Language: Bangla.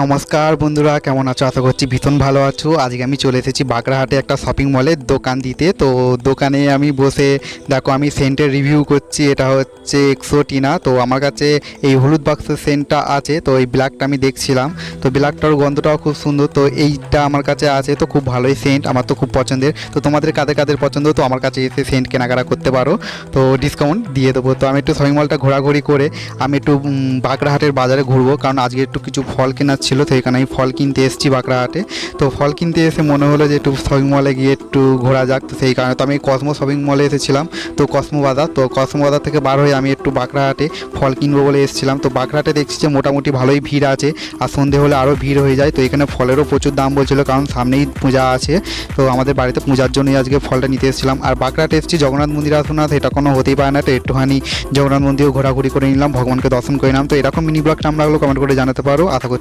নমস্কার বন্ধুরা, কেমন আছো? আশা করছি ভীষণ ভালো আছো। আজকে আমি চলে এসেছি বাগড়াহাটে একটা শপিং মলে দোকান দিতে। তো দোকানে আমি বসে দেখো আমি সেন্টের রিভিউ করছি। এটা হচ্ছে এক্সোটিনা। তো আমার কাছে এই হলুদ বাক্সের সেন্টটা আছে, তো এই ব্ল্যাকটা আমি দেখছিলাম। তো ব্ল্যাকটার গন্ধটাও খুব সুন্দর। তো এইটা আমার কাছে আছে, তো খুব ভালোই সেন্ট, আমার তো খুব পছন্দের। তো তোমাদের কাদের কাদের পছন্দ তো আমার কাছে এসে সেন্ট কেনাকাটা করতে পারো, তো ডিসকাউন্ট দিয়ে দেবো। তো আমি একটু শপিং মলটা ঘোরাঘুরি করে আমি একটু বাগড়াহাটের বাজারে ঘুরবো, কারণ আজকে একটু কিছু ফল কেনার ছিল। তো এখানে আমি ফল কিনতে এসেছি বাগড়াহাটে। তো ফল কিনতে এসে মনে হলো যে একটু শপিং মলে গিয়ে একটু ঘোরা যাক। তো সেই কারণে তো আমি কসমো শপিং মলে এসেছিলাম, তো কসমো বাজার। তো কসমো বাজার থেকে বার হয়ে আমি একটু বাগড়াহাটে ফল কিনবো বলে এসেছিলাম। তো বাগড়াহাটে দেখছি যে মোটামুটি ভালোই ভিড় আছে, আর সন্ধে হলে আরও ভিড় হয়ে যায়। তো এখানে ফলেরও প্রচুর দাম বলছিল, কারণ সামনেই পূজা আছে। তো আমাদের বাড়িতে পূজার জন্যই আজকে ফলটা নিতে এসেছিলাম। আর বাগড়াহাটে এসেছি জগন্নাথ মন্দির আসবো না, এটা কোনো হতেই পারে না। তো একটুখানি জগন্নাথ মন্দিরও ঘোরাঘুরি করে নিলাম, ভগবানকে দর্শন করে নিলাম। তো এরকম মিনি ব্লগটা আমরা লাগলো কমেন্ট করে জানাতে পারো। আশা করছি